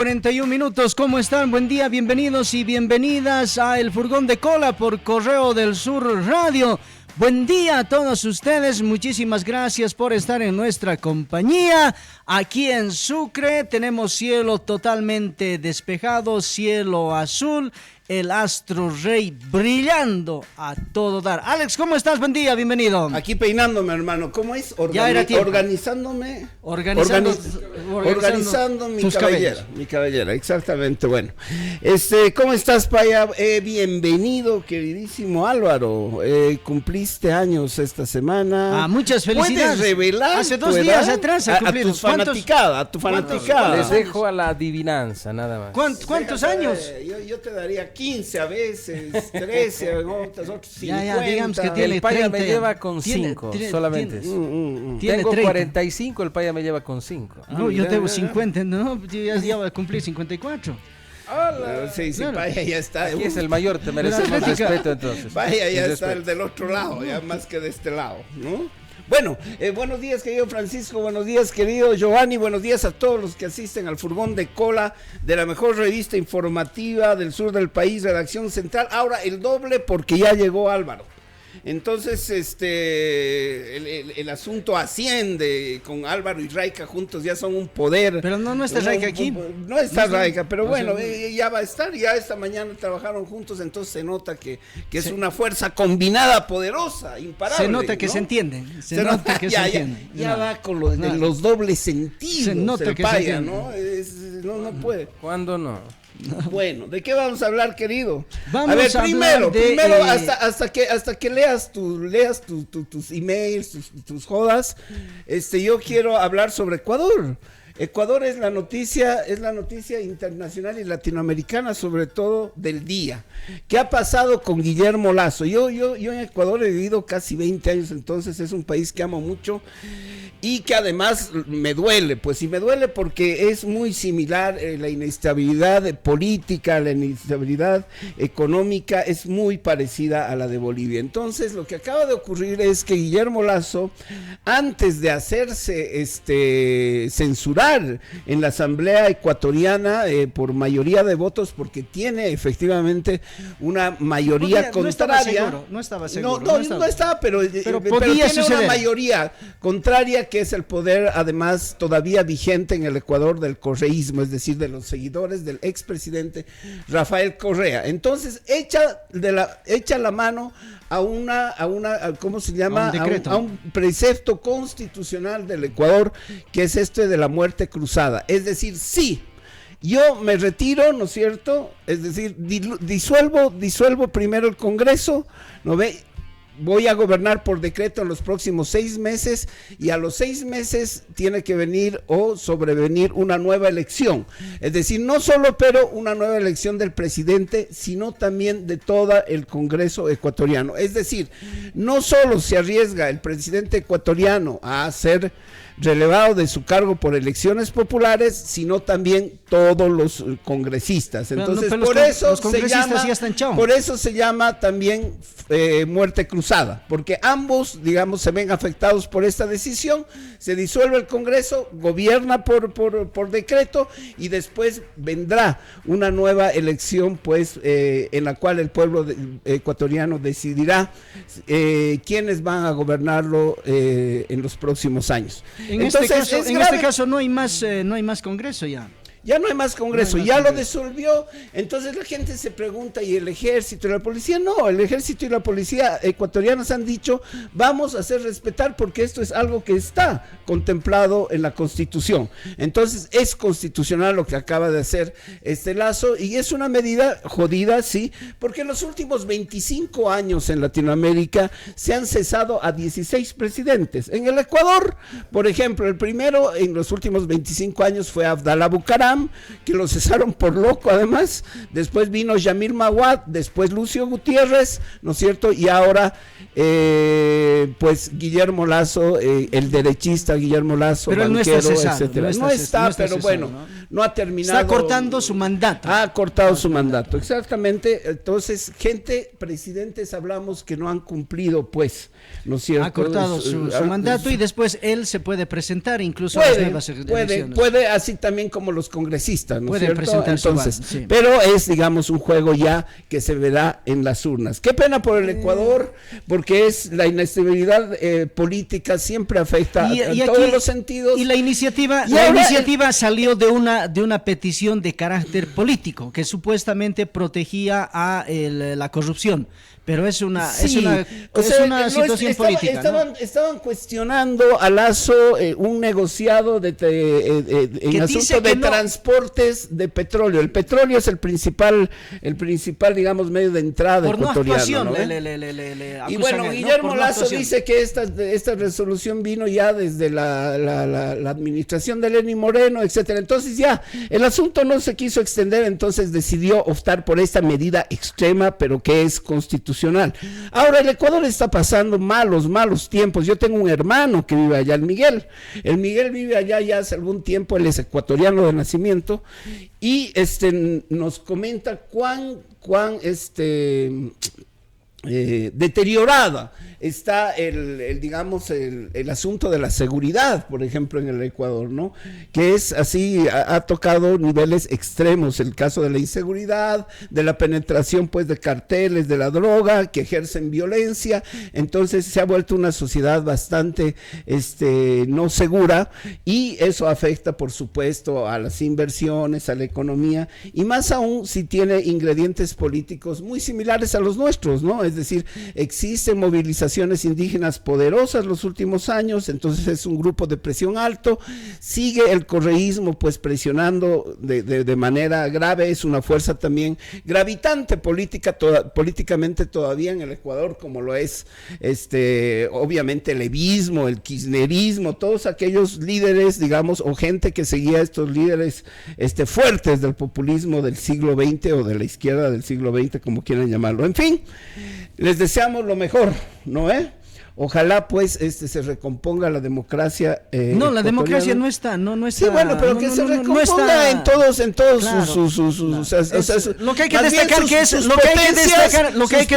41 minutos, ¿cómo están? Buen día, bienvenidos y bienvenidas a El Furgón de Cola por Correo del Sur Radio. Buen día a todos ustedes, muchísimas gracias por estar en nuestra compañía. Aquí en Sucre tenemos cielo totalmente despejado, cielo azul, el astro rey brillando a todo dar. Alex, ¿cómo estás? Buen día, bienvenido. Aquí peinándome, hermano. ¿Cómo es? Organizándome. Organizando mi cabellera, exactamente. Bueno, ¿cómo estás, Paya? Bienvenido, queridísimo Álvaro. Cumpliste años esta semana. Muchas felicidades. ¿Puedes revelar? Hace 2 días atrás a tu fanaticada. Les dejo a la adivinanza, nada más. ¿Cuántos años? Yo te daría 15 a veces, 13, otros 50. Ya, digamos que tiene el Paya 30, me lleva con 5 solamente. Tengo 30. 45, el Paya me lleva con 5. No, yo tengo 50, no, ya voy a cumplir 54. Sí, claro. Vaya, ya está. Aquí es el mayor, te merecemos respeto entonces. Vaya, ya está el del otro lado, ya más que de este lado, ¿no? Bueno, buenos días, querido Francisco, buenos días, querido Giovanni, buenos días a todos los que asisten al Furgón de Cola de la mejor revista informativa del sur del país, Redacción Central. Ahora el doble porque ya llegó Álvaro. Entonces, el asunto asciende con Álvaro y Raica juntos, ya son un poder. Pero no está Raica aquí. No está Raica, pero bueno, ya va a estar, ya esta mañana trabajaron juntos, entonces se nota que es una fuerza combinada, poderosa, imparable. Se nota que ¿no? Se entienden, se nota que se entienden. Ya va con los dobles sentidos. Se nota que Paya, se ¿no? No puede. ¿Cuándo no? Bueno, ¿de qué vamos a hablar, querido? Vamos a ver, primero, hasta que leas tus emails, tus jodas, yo quiero hablar sobre Ecuador. Ecuador es la noticia internacional y latinoamericana, sobre todo del día. ¿Qué ha pasado con Guillermo Lasso? Yo en Ecuador he vivido casi 20 años, entonces es un país que amo mucho y que además me duele, pues, y me duele porque es muy similar, la inestabilidad política, la inestabilidad económica es muy parecida a la de Bolivia. Entonces, lo que acaba de ocurrir es que Guillermo Lasso, antes de hacerse censurar en la Asamblea Ecuatoriana por mayoría de votos, porque tiene efectivamente una mayoría contraria. No estaba seguro. No estaba, pero podía tiene suceder. una mayoría contraria, que es el poder además todavía vigente en el Ecuador del correísmo, es decir, de los seguidores del expresidente Rafael Correa. Entonces echa la mano a ¿cómo se llama? A un precepto constitucional del Ecuador, que es de la muerte cruzada. Es decir, sí, yo me retiro, ¿no es cierto? Es decir, disuelvo primero el Congreso, ¿no ve? Voy a gobernar por decreto en los próximos 6 meses y a los 6 meses tiene que venir o sobrevenir una nueva elección. Es decir, no solo pero una nueva elección del presidente, sino también de todo el Congreso ecuatoriano. Es decir, no solo se arriesga el presidente ecuatoriano a ser relevado de su cargo por elecciones populares, sino también todos los congresistas. Entonces, por eso se llama también muerte cruzada, porque ambos, digamos, se ven afectados por esta decisión. Se disuelve el Congreso, gobierna por decreto y después vendrá una nueva elección, pues, en la cual el pueblo ecuatoriano decidirá quiénes van a gobernarlo en los próximos años. En este caso no hay más Congreso ya. Ya no hay más Congreso, ya lo disolvió. Entonces la gente se pregunta, ¿y el ejército y la policía? No, el ejército y la policía ecuatorianos han dicho, vamos a hacer respetar porque esto es algo que está contemplado en la Constitución. Entonces es constitucional lo que acaba de hacer Lasso, y es una medida jodida, sí, porque en los últimos 25 años en Latinoamérica se han cesado a 16 presidentes. En el Ecuador, por ejemplo, el primero en los últimos 25 años fue Abdalá Bucaram, que lo cesaron por loco además. Después vino Yamil Maguad, después Lucio Gutiérrez, ¿no es cierto? Y ahora pues Guillermo Lasso, el derechista Guillermo Lasso, pero banquero, no está cesado, etcétera. No está pero cesado, bueno, no ha terminado. Está cortando su mandato. Ha cortado su mandato, exactamente. Entonces, presidentes hablamos que no han cumplido, pues, ¿no es cierto? Ha cortado su mandato y después él se puede presentar incluso a las nuevas elecciones. Puede, así también como los congresista, ¿no puede es cierto? presentarse Entonces, igual, sí. pero es, digamos, un juego ya que se verá en las urnas. Qué pena por el Ecuador, porque es la inestabilidad política siempre afecta en todos los sentidos. Y la iniciativa salió de una petición de carácter político que supuestamente protegía a la corrupción. Pero es una situación política. Estaban cuestionando a Lazo un negociado en asunto de transportes de petróleo. El petróleo es el principal, digamos, medio de entrada ecuatoriano. Y bueno, Guillermo Lazo dice que esta resolución vino ya desde la administración de Lenín Moreno, etcétera. Entonces ya el asunto no se quiso extender, entonces decidió optar por esta medida extrema, pero que es constitucional. Ahora el Ecuador está pasando malos tiempos. Yo tengo un hermano que vive allá, el Miguel vive allá ya hace algún tiempo, él es ecuatoriano de nacimiento y nos comenta cuán deteriorada está el asunto de la seguridad, por ejemplo, en el Ecuador, ¿no? Que es así, ha tocado niveles extremos, el caso de la inseguridad, de la penetración pues de carteles de la droga que ejercen violencia. Entonces se ha vuelto una sociedad bastante no segura, y eso afecta por supuesto a las inversiones, a la economía, y más aún si tiene ingredientes políticos muy similares a los nuestros, ¿no? Es decir, existen movilizaciones indígenas poderosas los últimos años, entonces es un grupo de presión alto, sigue el correísmo pues presionando de manera grave, es una fuerza también gravitante políticamente todavía en el Ecuador, como lo es obviamente el evismo, el kirchnerismo, todos aquellos líderes, digamos, o gente que seguía a estos líderes fuertes del populismo del siglo XX o de la izquierda del siglo XX, como quieran llamarlo. En fin, les deseamos lo mejor, ¿no? Ojalá pues se recomponga la democracia. No, la democracia no está. Sí, bueno, pero que se recomponga en todos claro, sus lo que hay que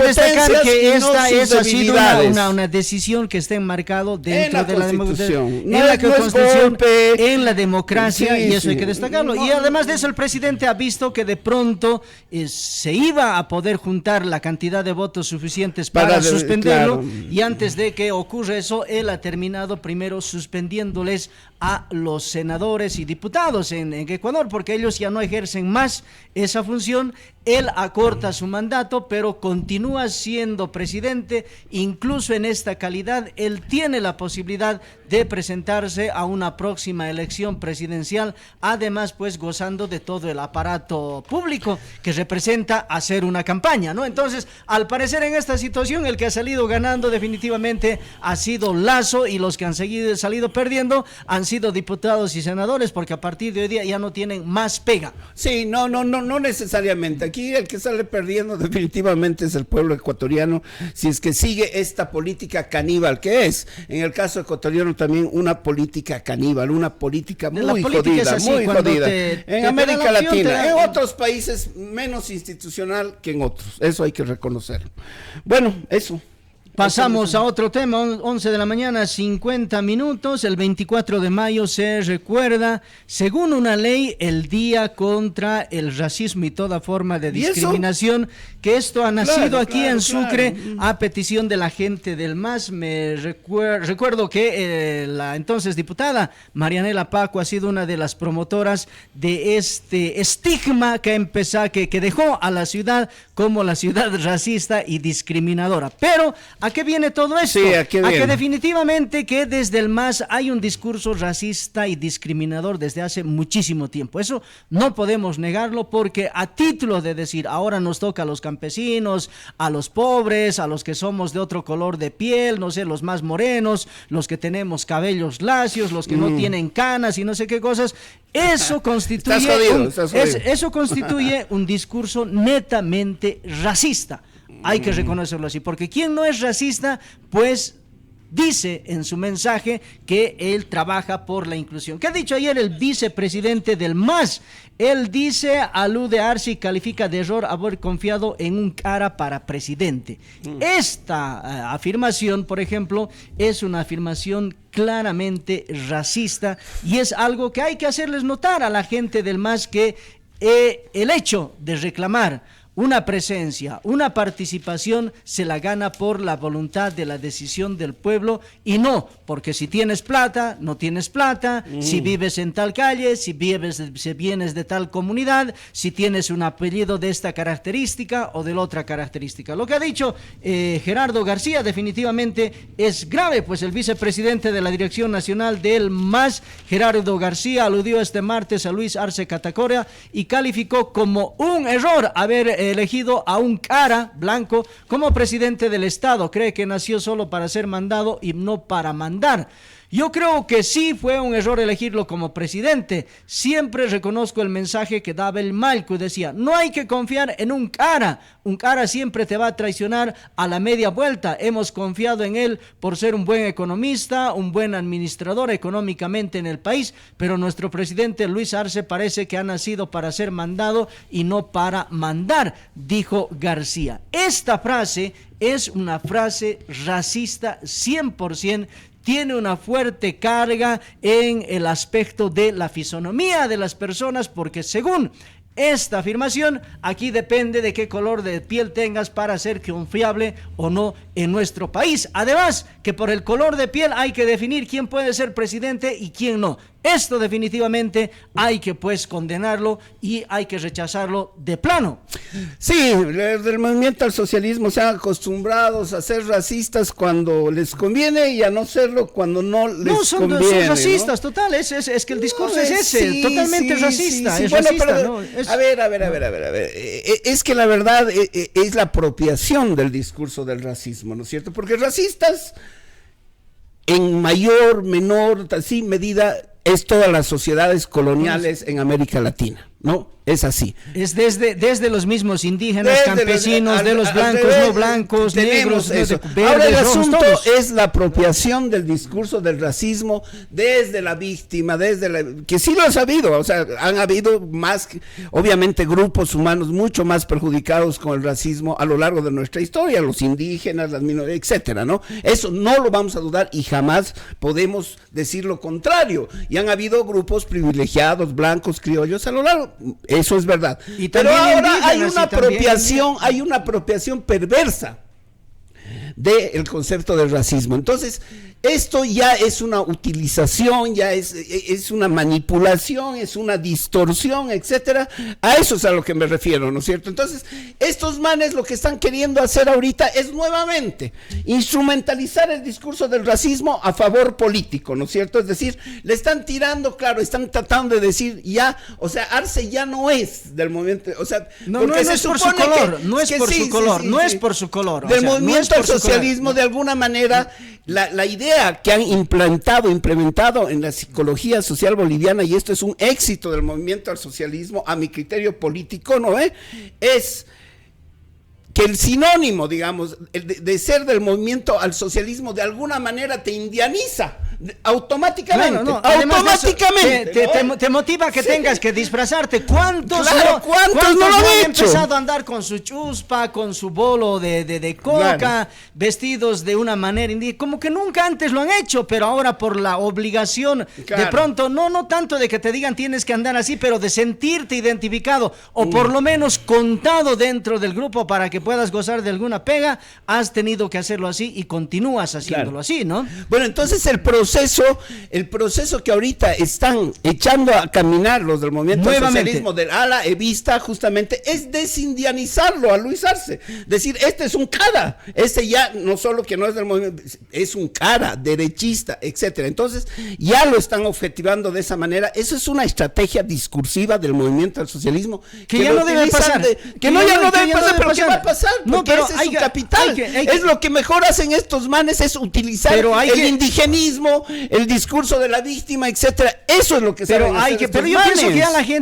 destacar que esta es ha sido una decisión que está enmarcado dentro de la democracia, en la Constitución, en la democracia, y eso hay que destacarlo. Y además de eso, el presidente ha visto que de pronto se iba a poder juntar la cantidad de votos suficientes para suspenderlo, claro. Y antes de que ocurre eso, él ha terminado primero suspendiéndoles a los senadores y diputados en Ecuador, porque ellos ya no ejercen más esa función. Él acorta su mandato, pero continúa siendo presidente. Incluso en esta calidad, él tiene la posibilidad de presentarse a una próxima elección presidencial, además pues gozando de todo el aparato público que representa hacer una campaña, ¿no? Entonces, al parecer en esta situación, el que ha salido ganando definitivamente ha sido Lazo, y los que han salido perdiendo han sido diputados y senadores, porque a partir de hoy día ya no tienen más pega. Sí, no necesariamente. Aquí el que sale perdiendo definitivamente es el pueblo ecuatoriano, si es que sigue esta política caníbal, que es, en el caso ecuatoriano, también una política caníbal, una política muy jodida, en América Latina, en otros países menos institucional que en otros, eso hay que reconocerlo. Bueno, eso. Pasamos a otro tema, 11 de la mañana, 50 minutos. El 24 de mayo se recuerda, según una ley, el Día contra el Racismo y toda forma de discriminación, que esto ha nacido aquí en Sucre a petición de la gente del MAS. Recuerdo que la entonces diputada Marianela Paco ha sido una de las promotoras de este estigma que dejó a la ciudad como la ciudad racista y discriminadora. Pero ¿a qué viene todo esto? Sí, a que definitivamente que desde el MAS hay un discurso racista y discriminador desde hace muchísimo tiempo. Eso no podemos negarlo, porque a título de decir ahora nos toca a los campesinos, a los pobres, a los que somos de otro color de piel, no sé, los más morenos, los que tenemos cabellos lacios, los que no tienen canas y no sé qué cosas, eso constituye eso constituye un discurso netamente racista. Hay que reconocerlo así, porque quien no es racista, pues dice en su mensaje que él trabaja por la inclusión. ¿Qué ha dicho ayer el vicepresidente del MAS? Él dice, alude a Arce y califica de error haber confiado en un cara para presidente. Esta afirmación, por ejemplo, es una afirmación claramente racista y es algo que hay que hacerles notar a la gente del MAS, que el hecho de reclamar una presencia, una participación, se la gana por la voluntad de la decisión del pueblo, y no porque si tienes plata, no tienes plata, si vives en tal calle, si vienes de tal comunidad, si tienes un apellido de esta característica o de la otra característica. Lo que ha dicho Gerardo García definitivamente es grave, pues el vicepresidente de la Dirección Nacional del MAS, Gerardo García, aludió este martes a Luis Arce Catacora y calificó como un error haber elegido a un cara blanco como presidente del Estado. Cree que nació solo para ser mandado y no para mandar. Yo creo que sí fue un error elegirlo como presidente. Siempre reconozco el mensaje que daba el Malco, decía, no hay que confiar en un cara siempre te va a traicionar a la media vuelta. Hemos confiado en él por ser un buen economista, un buen administrador económicamente en el país, pero nuestro presidente Luis Arce parece que ha nacido para ser mandado y no para mandar, dijo García. Esta frase es una frase racista 100%, tiene una fuerte carga en el aspecto de la fisonomía de las personas, porque según esta afirmación, aquí depende de qué color de piel tengas para ser confiable o no en nuestro país. Además, que por el color de piel hay que definir quién puede ser presidente y quién no. Esto definitivamente hay que pues condenarlo y hay que rechazarlo de plano. Sí, del movimiento al socialismo se han acostumbrados a ser racistas cuando les conviene y a no serlo cuando no les conviene. Son racistas, ¿no? Total, es que el discurso es ese, totalmente racista. Es bueno, racista, pero, ¿no? A ver. Es que la verdad es la apropiación del discurso del racismo, ¿no es cierto? Porque racistas, en mayor, menor, así medida, es todas las sociedades coloniales en América Latina, ¿no? Es así. Es desde los mismos indígenas, campesinos, de los blancos, no blancos, negros, eso. verdes, ahora el rojos, asunto todos. es la apropiación del discurso del racismo desde la víctima, que sí lo ha habido, o sea, han habido más, obviamente, grupos humanos mucho más perjudicados con el racismo a lo largo de nuestra historia, los indígenas, las minorías, etcétera, ¿no? Eso no lo vamos a dudar y jamás podemos decir lo contrario. Y han habido grupos privilegiados, blancos, criollos a lo largo. Eso es verdad. Pero ahora hay una apropiación perversa del concepto del racismo. Entonces, esto ya es una utilización, ya es una manipulación, es una distorsión, etcétera. A eso es a lo que me refiero, ¿no es cierto? Entonces, estos manes lo que están queriendo hacer ahorita es nuevamente instrumentalizar el discurso del racismo a favor político, ¿no es cierto? Es decir, le están tirando, claro, están tratando de decir ya, o sea, Arce ya no es del movimiento, o sea, no es por su color, no es por su color, no es por su color. Del movimiento al socialismo, de alguna manera, la idea que han implementado en la psicología social boliviana, y esto es un éxito del movimiento al socialismo, a mi criterio político, ¿no? Es que el sinónimo, digamos, de ser del movimiento al socialismo, de alguna manera te indianiza automáticamente. Automáticamente. Te motiva a que tengas que disfrazarte. ¿Cuántos no lo han hecho? Empezado a andar con su chuspa, con su bolo de coca, vestidos de una manera indígena? Como que nunca antes lo han hecho, pero ahora por la obligación, de pronto, no tanto de que te digan tienes que andar así, pero de sentirte identificado, o por lo menos contado dentro del grupo para que puedas gozar de alguna pega, has tenido que hacerlo así y continúas haciéndolo así, ¿no? Bueno, entonces el proceso que ahorita están echando a caminar los del movimiento al socialismo, del ala evista, justamente, es desindianizarlo a Luis Arce. Decir, este es un cara, este ya no solo que no es del movimiento, es un cara, derechista, etcétera. Entonces, ya lo están objetivando de esa manera. Eso es una estrategia discursiva del movimiento al socialismo que ya no debe pasar. Que no debe pasar, pero ¿qué va a pasar? Porque pero ese es su capital. Es lo que mejor hacen estos manes, es utilizar el indigenismo, no, el discurso de la víctima, etcétera. Eso es lo que pero yo pienso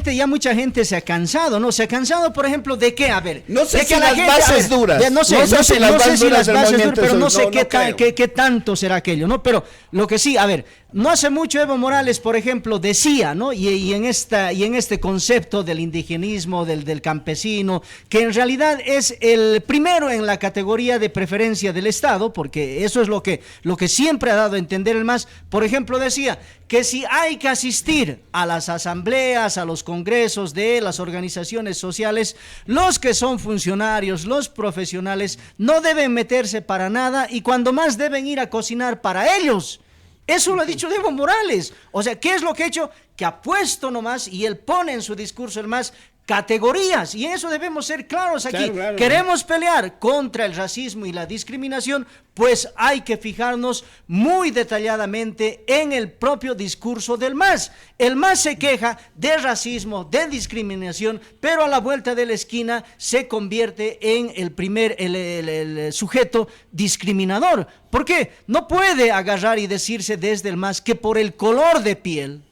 que ya mucha gente se ha cansado, ¿no? Se ha cansado, por ejemplo, ¿de qué? A ver, no sé si las bases duras. No sé si las bases duras, pero no sé qué tanto será aquello, ¿no? Pero lo que sí, a ver, no hace mucho Evo Morales, por ejemplo, decía, ¿no? Y en este concepto del indigenismo, del campesino, que en realidad es el primero en la categoría de preferencia del Estado, porque eso es lo que siempre ha dado a entender el MAS. Por ejemplo, decía que si hay que asistir a las asambleas, a los congresos de las organizaciones sociales, los que son funcionarios, los profesionales, no deben meterse para nada y cuando más deben ir a cocinar para ellos. Eso lo ha dicho Evo Morales. O sea, ¿qué es lo que ha hecho? Que ha puesto nomás, y él pone en su discurso el MAS, categorías, y en eso debemos ser claros aquí. Claro. Queremos pelear contra el racismo y la discriminación, pues hay que fijarnos muy detalladamente en el propio discurso del MAS. El MAS se queja de racismo, de discriminación, pero a la vuelta de la esquina se convierte en el sujeto discriminador. ¿Por qué? No puede agarrar y decirse desde el MAS que por el color de piel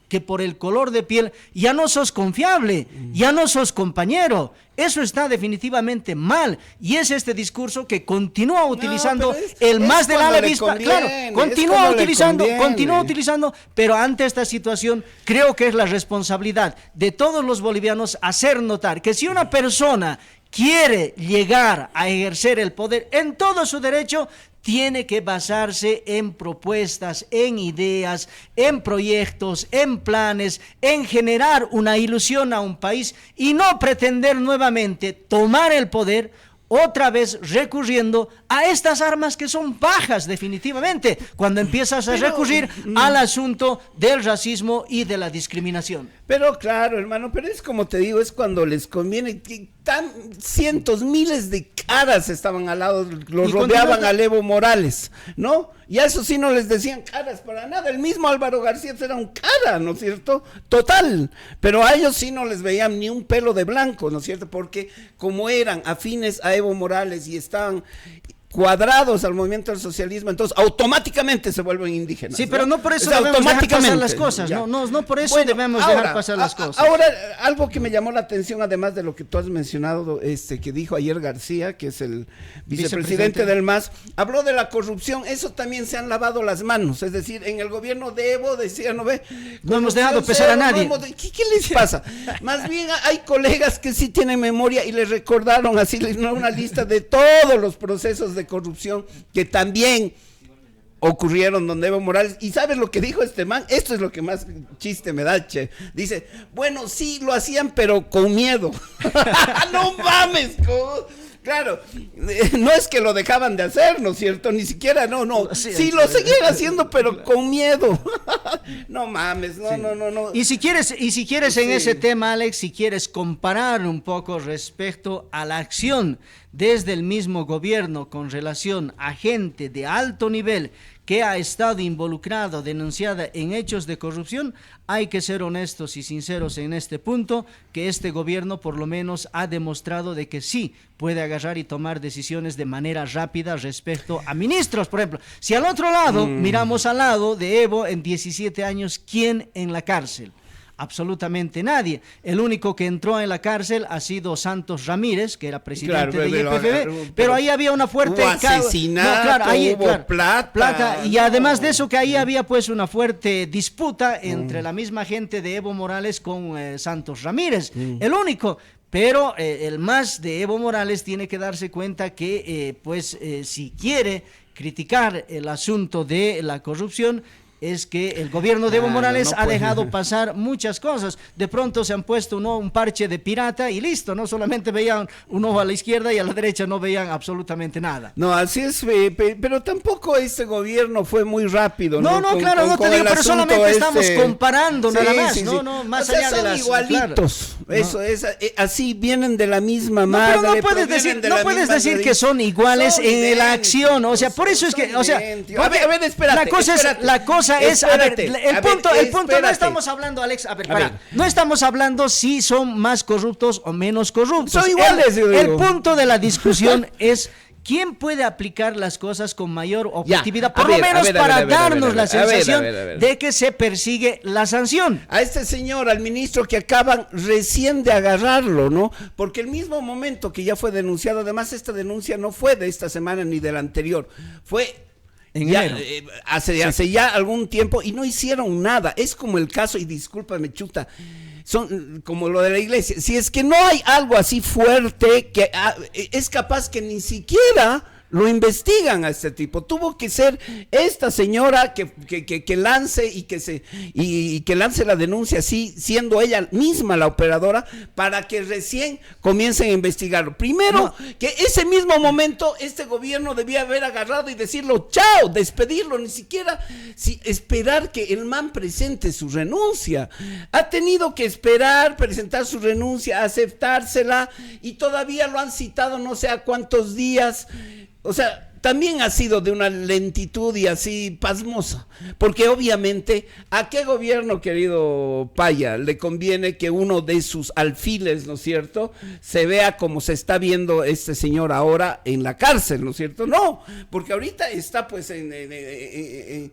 ya no sos confiable, ya no sos compañero. Eso está definitivamente mal y es este discurso que continúa utilizando el MAS del ala avispa. Claro, continúa utilizando, pero ante esta situación creo que es la responsabilidad de todos los bolivianos hacer notar que si una persona quiere llegar a ejercer el poder en todo su derecho, tiene que basarse en propuestas, en ideas, en proyectos, en planes, en generar una ilusión a un país y no pretender nuevamente tomar el poder otra vez recurriendo a estas armas que son bajas definitivamente, cuando empiezas a recurrir al asunto del racismo y de la discriminación. Pero claro, hermano, pero es como te digo, es cuando les conviene, que cientos, miles de caras estaban al lado, los rodeaban a Evo Morales, ¿no? Y a eso sí no les decían caras para nada, el mismo Álvaro García era un cara, ¿no es cierto? Total, pero a ellos sí no les veían ni un pelo de blanco, ¿no es cierto? Porque como eran afines a Evo Morales y estaban cuadrados al movimiento del socialismo, entonces automáticamente se vuelven indígenas. Sí, pero no por eso debemos dejar pasar las cosas, no por eso debemos dejar pasar las cosas. Ahora, algo que me llamó la atención, además de lo que tú has mencionado, que dijo ayer García, que es el vicepresidente del MAS, habló de la corrupción. Eso también se han lavado las manos, es decir, en el gobierno de Evo decía, no hemos dejado pesar a nadie. ¿Qué les pasa? Más bien hay colegas que sí tienen memoria y les recordaron así una lista de todos los procesos de corrupción que también ocurrieron donde Evo Morales, y ¿sabes lo que dijo este man? Esto es lo que más chiste me da, che. Dice, bueno, sí, lo hacían, pero con miedo. No mames, claro, no es que lo dejaban de hacer, ¿no es cierto? Ni siquiera, no. Sí, lo seguían haciendo, pero con miedo. No mames, no. Y si quieres en ese tema, Alex, si quieres comparar un poco respecto a la acción desde el mismo gobierno con relación a gente de alto nivel que ha estado involucrado, denunciada en hechos de corrupción, hay que ser honestos y sinceros en este punto, que este gobierno por lo menos ha demostrado de que sí puede agarrar y tomar decisiones de manera rápida respecto a ministros, por ejemplo. Si al otro lado, miramos al lado de Evo, en 17 años, ¿quién en la cárcel? Absolutamente nadie. El único que entró en la cárcel ha sido Santos Ramírez, que era presidente de YPFB, pero ahí había una fuerte... Hubo asesinato, hubo plata. Y además de eso, que ahí había pues una fuerte disputa entre la misma gente de Evo Morales con Santos Ramírez. El único... Pero el MAS de Evo Morales tiene que darse cuenta que si quiere criticar el asunto de la corrupción, es que el gobierno de Evo Morales ha dejado pasar muchas cosas. De pronto se han puesto un parche de pirata y listo, no solamente veían un ojo a la izquierda y a la derecha no veían absolutamente nada. No, así es, pero tampoco este gobierno fue muy rápido. No, claro, no te digo, pero solamente estamos comparando nada más, sí. No, más allá de las... igualitos, claro. Eso es, así vienen de la misma madre. Pero no puedes decir que son iguales en la acción, o sea, por eso es que, o sea... A ver, espérate. La cosa es, el punto, no estamos hablando, Alex, no estamos hablando si son más corruptos o menos corruptos. Son iguales, el punto de la discusión es ¿quién puede aplicar las cosas con mayor objetividad? Por lo menos para darnos la sensación de que se persigue la sanción. A este señor, al ministro que acaban recién de agarrarlo, ¿no? Porque el mismo momento que ya fue denunciado, además esta denuncia no fue de esta semana ni de la anterior, fue ya, hace ya algún tiempo y no hicieron nada. Es como el caso, y discúlpame, Chuta, son como lo de la iglesia. Si es que no hay algo así fuerte que es capaz que ni siquiera lo investigan a este tipo. Tuvo que ser esta señora que lance y que lance la denuncia así, siendo ella misma la operadora, para que recién comiencen a investigarlo. Primero, que ese mismo momento este gobierno debía haber agarrado y decirlo, chao, despedirlo, ni siquiera esperar que el man presente su renuncia. Ha tenido que esperar, presentar su renuncia, aceptársela, y todavía lo han citado no sé a cuántos días. O sea, también ha sido de una lentitud y así pasmosa, porque obviamente ¿a qué gobierno, querido Paya, le conviene que uno de sus alfiles, ¿no es cierto?, se vea como se está viendo este señor ahora en la cárcel, ¿no es cierto? No, porque ahorita está pues en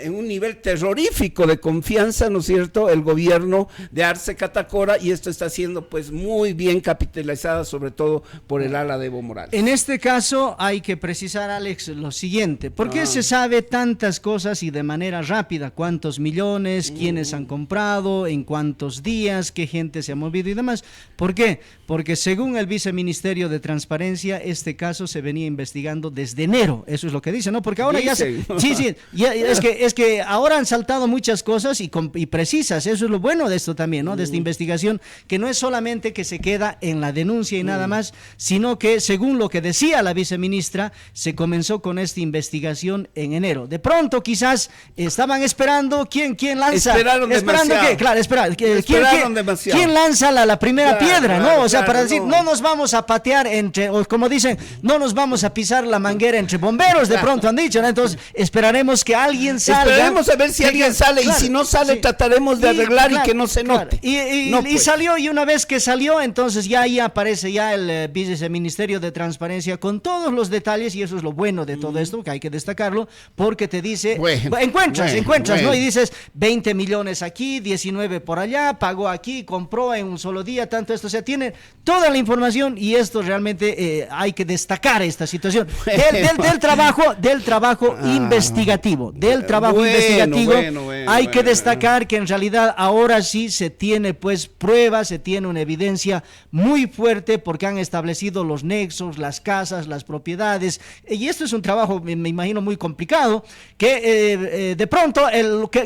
un nivel terrorífico de confianza, ¿no es cierto?, el gobierno de Arce Catacora, y esto está siendo pues muy bien capitalizada, sobre todo por el ala de Evo Morales. En este caso hay que precisar, Alex, lo siguiente: ¿por qué se sabe tantas cosas y de manera rápida? ¿Cuántos millones? ¿Quiénes han comprado? ¿En cuántos días? ¿Qué gente se ha movido y demás? ¿Por qué? Porque según el Viceministerio de Transparencia, este caso se venía investigando desde enero. Eso es lo que dice, ¿no? Porque ahora ya es que ahora han saltado muchas cosas y precisas. Eso es lo bueno de esto también, ¿no? De esta investigación, que no es solamente que se queda en la denuncia y nada más, sino que, según lo que decía la viceministra, se comenzó con esta investigación en enero. De pronto quizás estaban esperando quién lanza. Esperaron demasiado. ¿Qué? Claro, ¿quién lanza la primera piedra, ¿no? O sea, para decir, no nos vamos a patear o como dicen, no nos vamos a pisar la manguera entre bomberos, de pronto han dicho, ¿no? Entonces esperaremos que alguien salga. Esperaremos a ver si alguien sale, y si no sale, trataremos de arreglar y que no se note. Y salió, y una vez que salió, entonces ya ahí aparece ya el Viceministerio de Transparencia con todos los detalles, y eso es lo bueno de todo esto, que hay que destacarlo, porque te dice, encuentras, ¿no? Y dices, 20 millones aquí, 19 por allá, pagó aquí, compró en un solo día, tanto esto, o sea, tiene toda la información, y esto realmente hay que destacar esta situación del trabajo investigativo, hay que destacar que en realidad ahora sí se tiene pues pruebas, se tiene una evidencia muy fuerte, porque han establecido los nexos, las casas, las propiedades, y esto es un trabajo, me imagino, muy complicado, que de pronto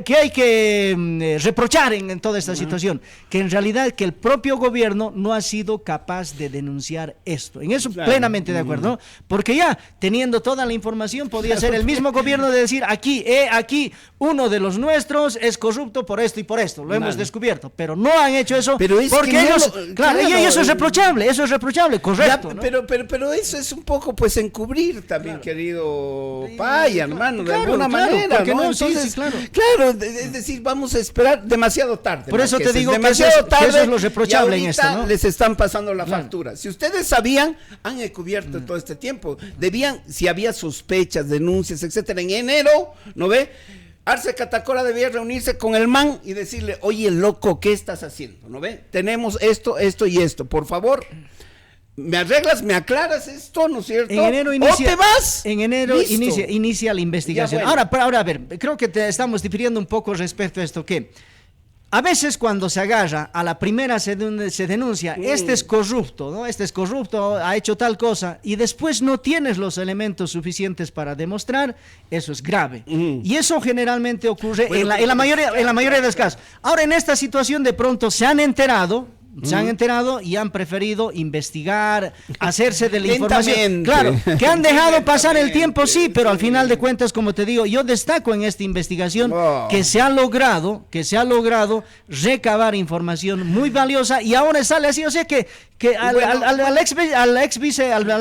que hay que reprochar en toda esta situación, que en realidad que el propio gobierno no ha sido capaz de denunciar esto. En eso plenamente de acuerdo, ¿no? Porque ya teniendo toda la información podía ser el mismo gobierno de decir, aquí uno de los nuestros es corrupto por esto y por esto, lo hemos descubierto, pero no han hecho eso, pero es porque que ellos, y eso es reprochable, correcto, ya, ¿no? pero eso es un poco pues encubrir también, querido Paya, hermano, de alguna manera, ¿no? Entonces, claro, es decir, vamos a esperar demasiado tarde. Por eso te digo que eso es lo reprochable en esto, ¿no? Les están pasando la factura. Si ustedes sabían, han encubierto todo este tiempo. Debían, si había sospechas, denuncias, etcétera, en enero, ¿no ve? Arce Catacora debía reunirse con el man y decirle, oye, loco, ¿qué estás haciendo? ¿No ve? Tenemos esto y esto, por favor. ¿Me arreglas, me aclaras esto, no es cierto? En enero inicia, ¿o te vas? En enero inicia la investigación. Bueno. Ahora, a ver, creo que estamos difiriendo un poco respecto a esto, que a veces cuando se agarra a la primera se denuncia, este es corrupto, ¿no? Este es corrupto, ha hecho tal cosa, y después no tienes los elementos suficientes para demostrar, eso es grave. Y eso generalmente ocurre en la mayoría de los casos. Ahora, en esta situación de pronto se han enterado y han preferido investigar, hacerse de la información. Claro, que han dejado pasar el tiempo, sí, pero al final de cuentas, como te digo, yo destaco en esta investigación que se ha logrado recabar información muy valiosa, y ahora sale así, o sea que al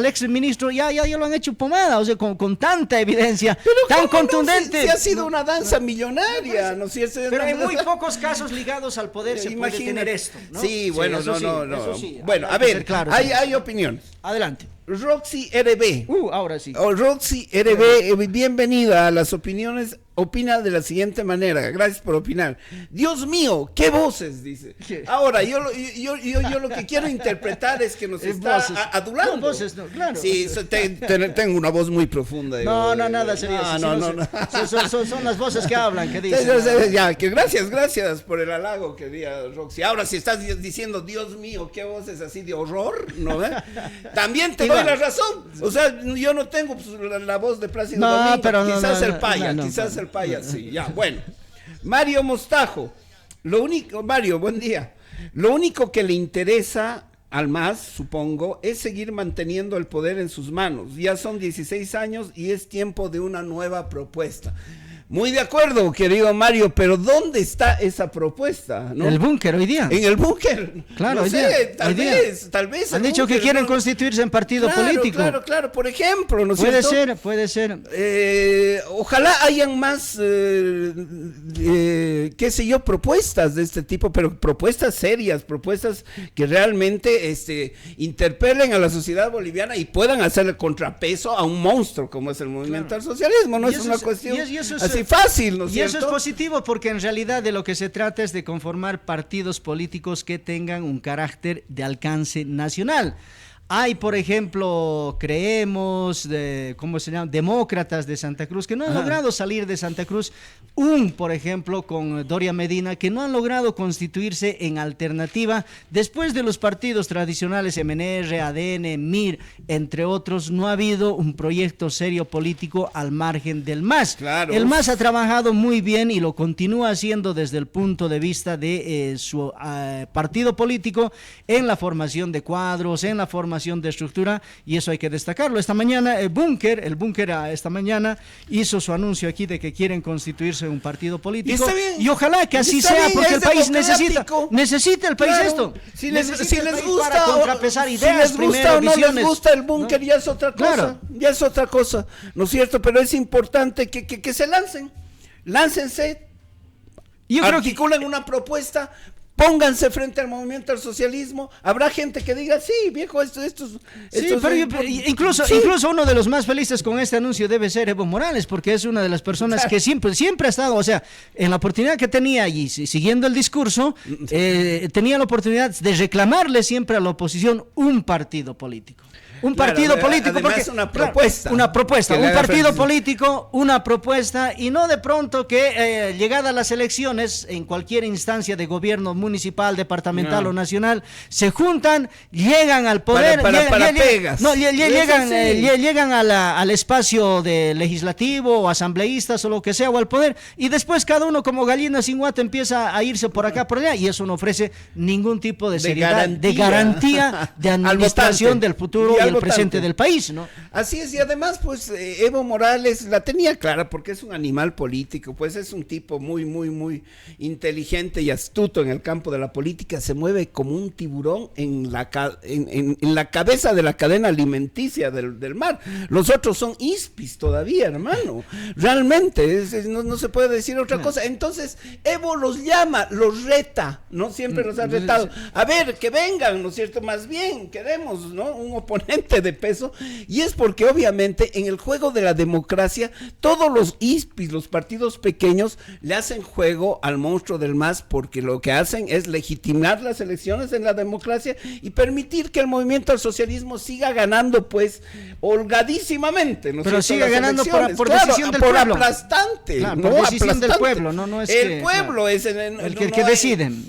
ex ministro ya lo han hecho pomada, o sea, con tanta evidencia, tan contundente. Si ha sido una danza millonaria, ¿no? Pero hay muy pocos casos ligados al poder se puede tener esto, ¿no? Sí, bueno, eso no. sí, Bueno, a ver, claro, hay opiniones. Adelante. Roxy RB. Ahora sí. Roxy RB, bienvenida a las opiniones. Opina de la siguiente manera. Gracias por opinar. Dios mío, qué voces, dice. ¿Qué? Ahora, yo lo que quiero interpretar es que nos está adulando. No, voces, no, claro. Sí, tengo una voz muy profunda. No, nada sería así. Son las voces que hablan, que dicen. Ya, que gracias por el halago que di a Roxy. Ahora, si estás diciendo, Dios mío, qué voces así de horror, ¿no? También te doy la razón. O sea, yo no tengo pues, la voz de Plácido Domingo. Pero quizás el paya, el paya, sí, ya, bueno. Mario Mostajo, Mario, buen día. Lo único que le interesa al MAS, supongo, es seguir manteniendo el poder en sus manos. Ya son 16 años y es tiempo de una nueva propuesta. Muy de acuerdo, querido Mario, pero ¿dónde está esa propuesta? ¿No? En el búnker hoy día. En el búnker. Claro, no sé, tal vez. Han dicho que quieren constituirse en partido político. Claro, por ejemplo, ¿no es cierto? Puede ser. Ojalá hayan más, qué sé yo, propuestas de este tipo, pero propuestas serias, propuestas que realmente interpelen a la sociedad boliviana y puedan hacerle contrapeso a un monstruo como es el movimiento al socialismo. No es una cuestión así fácil, ¿no es cierto? Y eso es positivo porque en realidad de lo que se trata es de conformar partidos políticos que tengan un carácter de alcance nacional. Hay, por ejemplo, creemos, ¿cómo se llama? Demócratas de Santa Cruz, que no han logrado salir de Santa Cruz. Por ejemplo, con Doria Medina, que no han logrado constituirse en alternativa. Después de los partidos tradicionales, MNR, ADN, MIR, entre otros, no ha habido un proyecto serio político al margen del MAS. Claro. El MAS ha trabajado muy bien y lo continúa haciendo desde el punto de vista de su partido político en la formación de cuadros, en la formación de estructura, y eso hay que destacarlo. Esta mañana el búnker esta mañana hizo su anuncio aquí de que quieren constituirse un partido político y ojalá que así sea, porque el país necesita el país esto. Si les gusta para contrapesar ideas, si les gusta o no les gusta el búnker, ¿no? Ya es otra cosa, claro. Ya es otra cosa, ¿no es cierto? Pero es importante que se láncense, articulen una propuesta. Pónganse frente al movimiento al socialismo. Habrá gente que diga, sí, viejo, incluso uno de los más felices con este anuncio debe ser Evo Morales, porque es una de las personas que siempre ha estado, o sea, en la oportunidad que tenía y siguiendo el discurso, tenía la oportunidad de reclamarle siempre a la oposición un partido político. Un partido político, porque una propuesta, un partido político, una propuesta, y no de pronto que llegada a las elecciones en cualquier instancia de gobierno municipal, departamental o nacional, se juntan, llegan al poder, llegan al espacio de legislativo o asambleístas o lo que sea, o al poder, y después cada uno como gallina sin guata empieza a irse por acá, por allá, y eso no ofrece ningún tipo de seriedad, de garantía de administración del futuro y el presente del país, ¿no? Así es, y además, pues, Evo Morales la tenía clara porque es un animal político, pues es un tipo muy, muy, muy inteligente y astuto en el campo de la política, se mueve como un tiburón en la cabeza de la cadena alimenticia del mar. Los otros son ispis todavía, hermano. Realmente, no se puede decir otra cosa. Entonces, Evo los llama, los reta, ¿no? Siempre los ha retado. A ver, que vengan, ¿no es cierto? Más bien, queremos, ¿no? Un oponente de peso, y es porque obviamente en el juego de la democracia todos los ISPIs, los partidos pequeños, le hacen juego al monstruo del MAS, porque lo que hacen es legitimar las elecciones en la democracia y permitir que el movimiento al socialismo siga ganando, pues, holgadísimamente, ¿no? Pero siga ganando por decisión del pueblo. Aplastante, claro, por decisión del pueblo, no es el pueblo es el que deciden,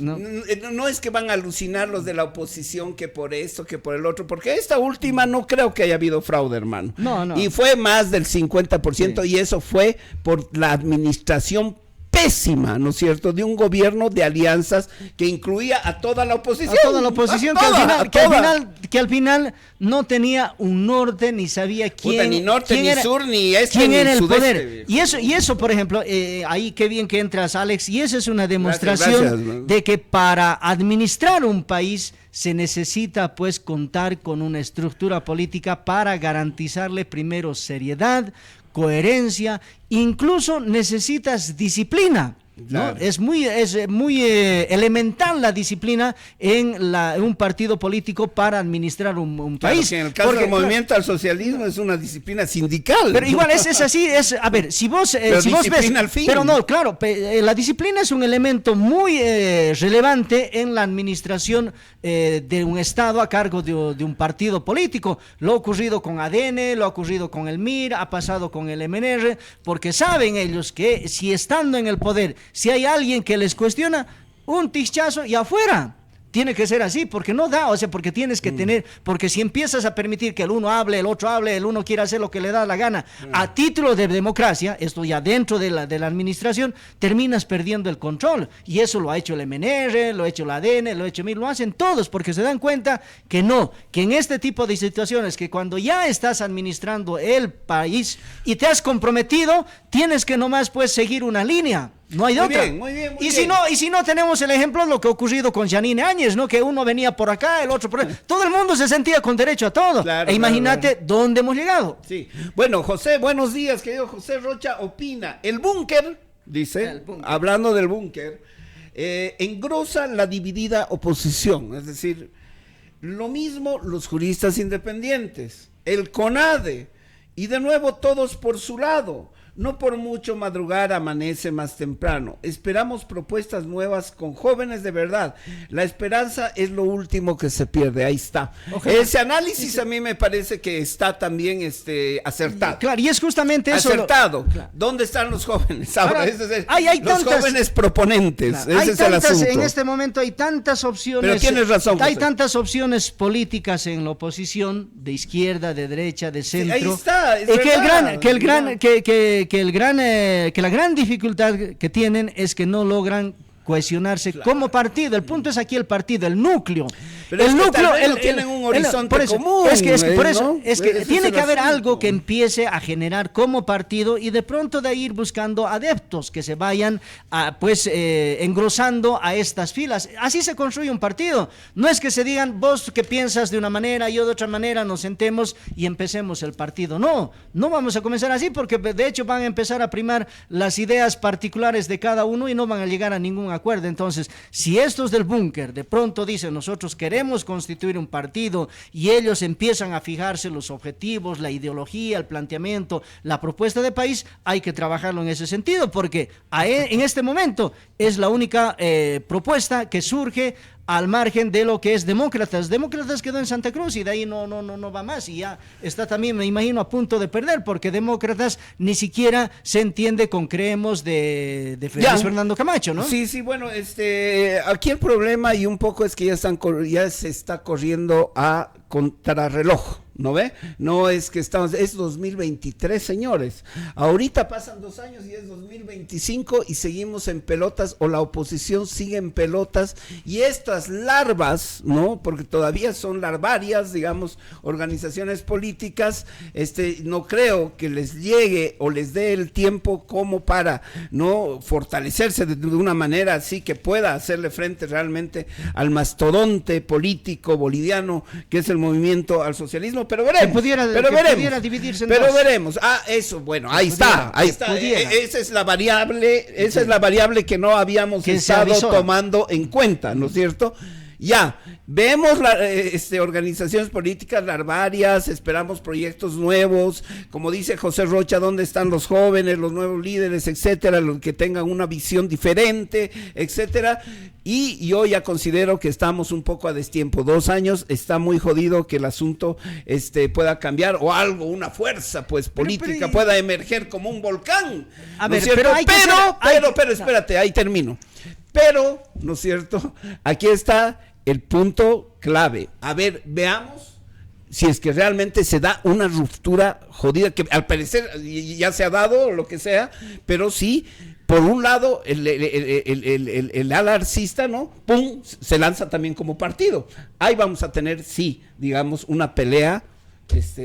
no es que van a alucinar los de la oposición que por esto, que por el otro, porque esta última no creo que haya habido fraude, hermano. No. Y fue más del 50%, sí. Y eso fue por la administración pésima, ¿no es cierto?, de un gobierno de alianzas que incluía a toda la oposición. A toda la oposición, que al final no tenía un norte, ni sabía quién. Ni norte, ni sur, ni este, quién ni era el sudeste. poder. Y eso, por ejemplo, ahí qué bien que entras, Alex, y esa es una demostración gracias. De que para administrar un país se necesita, pues, contar con una estructura política para garantizarle primero seriedad, coherencia, incluso necesitas disciplina. Claro. ¿No? Es muy elemental la disciplina en un partido político para administrar un país. Que en el caso del movimiento al socialismo es una disciplina sindical. Pero igual es así, a ver, si vos ves, al fin. Pero no, claro, la disciplina es un elemento muy relevante en la administración de un Estado a cargo de un partido político. Lo ha ocurrido con ADN, lo ha ocurrido con el MIR, ha pasado con el MNR, porque saben ellos que si estando en el poder, si hay alguien que les cuestiona, un tichazo y afuera. Tiene que ser así, porque no da, o sea, porque tienes que tener, porque si empiezas a permitir que el uno hable, el otro hable, el uno quiera hacer lo que le da la gana, a título de democracia, esto ya dentro de la administración, terminas perdiendo el control, y eso lo ha hecho el MNR, lo ha hecho el ADN, lo ha hecho MIR, lo hacen todos, porque se dan cuenta que no, que en este tipo de situaciones, que cuando ya estás administrando el país y te has comprometido, tienes que nomás pues seguir una línea. No hay de otra. Muy bien, y si no tenemos el ejemplo de lo que ha ocurrido con Yanine Áñez, ¿no? Que uno venía por acá, el otro por allá. Todo el mundo se sentía con derecho a todo. Claro, imagínate dónde hemos llegado. Sí. Bueno, José, buenos días, querido José Rocha opina. El búnker, dice, hablando del búnker, engrosa la dividida oposición. Es decir, lo mismo los juristas independientes, el CONADE, y de nuevo todos por su lado. No por mucho madrugar amanece más temprano. Esperamos propuestas nuevas con jóvenes de verdad. La esperanza es lo último que se pierde. Ahí está. Ojalá. Ese análisis a mí me parece que está también acertado. Claro, y es justamente eso. Acertado. Claro. ¿Dónde están los jóvenes? Ahora, los jóvenes proponentes. Claro, ese es el asunto. En este momento hay tantas opciones. Pero tienes razón, hay tantas opciones políticas en la oposición, de izquierda, de derecha, de centro. Sí, ahí está. Que la gran dificultad que tienen es que no logran cohesionarse como partido. El punto es aquí el partido, el núcleo. Pero el núcleo tienen un horizonte común. Es que tiene que haber algo que empiece a generar como partido y de pronto de ir buscando adeptos que se vayan engrosando a estas filas. Así se construye un partido. No es que se digan vos que piensas de una manera, yo de otra manera, nos sentemos y empecemos el partido. No vamos a comenzar así porque de hecho van a empezar a primar las ideas particulares de cada uno y no van a llegar a ningún acuerdo. Entonces, si estos del búnker de pronto dicen nosotros queremos constituir un partido y ellos empiezan a fijarse los objetivos, la ideología, el planteamiento, la propuesta de país, hay que trabajarlo en ese sentido porque en este momento es la única propuesta que surge al margen de lo que es Demócratas. Demócratas quedó en Santa Cruz y de ahí no va más y ya está también, me imagino, a punto de perder porque Demócratas ni siquiera se entiende con creemos de Fernando Camacho, ¿no? Sí, bueno, aquí el problema y un poco es que ya se está corriendo a contrarreloj. ¿No ve? No es que es 2023, señores. Ahorita pasan 2 años y es 2025 y seguimos en pelotas o la oposición sigue en pelotas y estas larvas, ¿no? Porque todavía son larvarias, digamos, organizaciones políticas, no creo que les llegue o les dé el tiempo como para no fortalecerse de una manera así que pueda hacerle frente realmente al mastodonte político boliviano que es el movimiento al socialismo. Pero veremos, pudiera dividirse en dos. Veremos. Eso, bueno, ahí está. Esa es la variable que no habíamos estado tomando en cuenta, ¿no es cierto? Ya, vemos organizaciones políticas larvarias, esperamos proyectos nuevos, como dice José Rocha, ¿dónde están los jóvenes, los nuevos líderes, etcétera, los que tengan una visión diferente, etcétera? Y yo ya considero que estamos un poco a destiempo. 2 años está muy jodido que el asunto pueda cambiar o algo, una fuerza pues política pueda emerger como un volcán. A ver, pero espérate, ahí termino. Pero, ¿no es cierto? Aquí está el punto clave. A ver, veamos si es que realmente se da una ruptura jodida, que al parecer ya se ha dado, lo que sea, pero sí, por un lado, el alarcista, ¿no? ¡Pum! Se lanza también como partido. Ahí vamos a tener, sí, digamos, una pelea.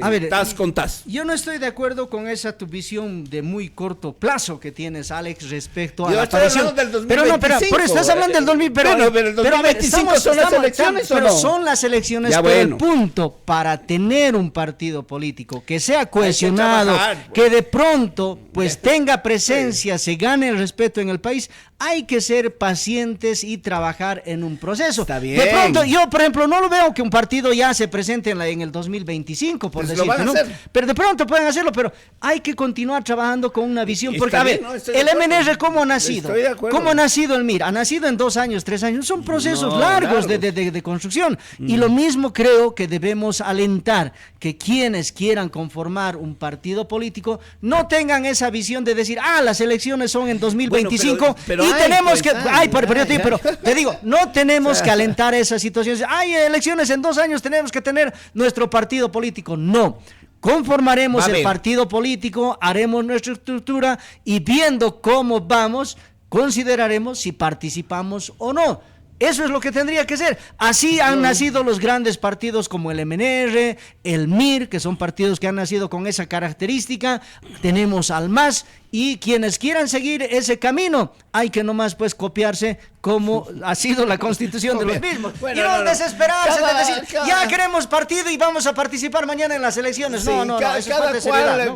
A ver, tas con tas. Yo no estoy de acuerdo con esa tu visión de muy corto plazo que tienes, Alex, respecto a la aparición. Del 2025. Pero estás hablando del 2000, pero el 2025 son las elecciones ¿o no? Pero son las elecciones, ya, pero bueno. El punto para tener un partido político que sea cohesionado, que de pronto pues tenga presencia, se gane el respeto en el país, hay que ser pacientes y trabajar en un proceso. Está bien. De pronto, yo, por ejemplo, no lo veo que un partido ya se presente en el 2025, por Pues decirte, lo van a ¿no? hacer. Pero de pronto pueden hacerlo, pero hay que continuar trabajando con una visión. Porque, Está a ver, bien, no, estoy de el acuerdo. MNR, ¿cómo ha nacido? Estoy de acuerdo. ¿Cómo ha nacido el MIR? Ha nacido en 2 años, 3 años. Son procesos largos de construcción. Y lo mismo creo que debemos alentar que quienes quieran conformar un partido político no tengan esa visión de decir, las elecciones son en 2025 Bueno, pero y hay, tenemos pues, pero te digo, no tenemos que alentar esa situación. Hay elecciones en 2 años, tenemos que tener nuestro partido político. No. Conformaremos el partido político, haremos nuestra estructura y viendo cómo vamos, consideraremos si participamos o no. Eso es lo que tendría que ser. Así han nacido los grandes partidos como el MNR, el MIR, que son partidos que han nacido con esa característica. Tenemos al MAS y quienes quieran seguir ese camino, hay que nomás pues copiarse como ha sido la constitución de los mismos. Bueno, y no desesperarse de decir, ya queremos partido y vamos a participar mañana en las elecciones. Sí, no,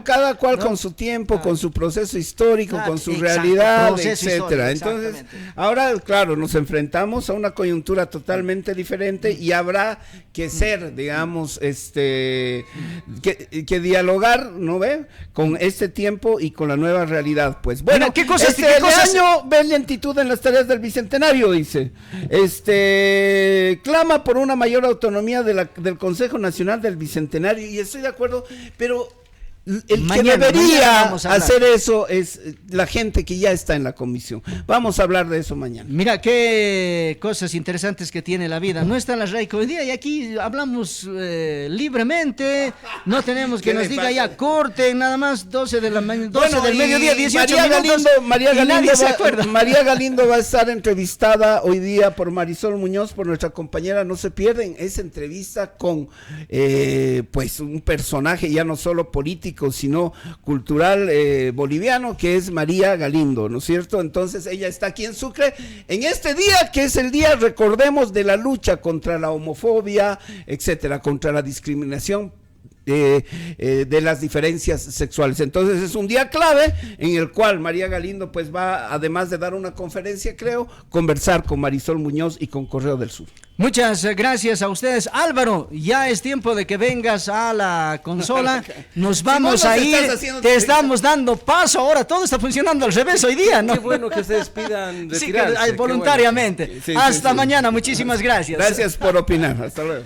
cada cual con su tiempo, con su proceso histórico, con su realidad, etcétera. Entonces, ahora, claro, nos enfrentamos a una coyuntura totalmente diferente y habrá que ser, digamos, que dialogar, ¿no ve? Con este tiempo y con la nueva realidad. Pues bueno, ¿qué cosas? año ve lentitud en las tareas del Bicentenario, dice. Clama por una mayor autonomía del Consejo Nacional del Bicentenario, y estoy de acuerdo, pero el que debería hacer eso es la gente que ya está en la comisión. Vamos a hablar de eso mañana. Mira qué cosas interesantes que tiene la vida. No está la RAI hoy día y aquí hablamos libremente. No tenemos que nos diga ya corte, nada más 12 de la mañana, 12 del mediodía, 18 minutos. María Galindo va a estar entrevistada hoy día por Marisol Muñoz, por nuestra compañera. No se pierden esa entrevista con pues un personaje ya no solo político, sino cultural boliviano, que es María Galindo, ¿no es cierto? Entonces ella está aquí en Sucre en este día, que es el día, recordemos, de la lucha contra la homofobia, etcétera, contra la discriminación de las diferencias sexuales. Entonces es un día clave en el cual María Galindo pues va, además de dar una conferencia, creo, conversar con Marisol Muñoz y con Correo del Sur. Muchas gracias a ustedes. Álvaro, ya es tiempo de que vengas a la consola. Nos vamos a ir. Te estamos dando paso. Ahora todo está funcionando al revés hoy día, ¿no? Qué bueno que ustedes pidan retirarse. Sí, voluntariamente. Bueno. Hasta mañana. Muchísimas gracias. Gracias por opinar. Hasta luego.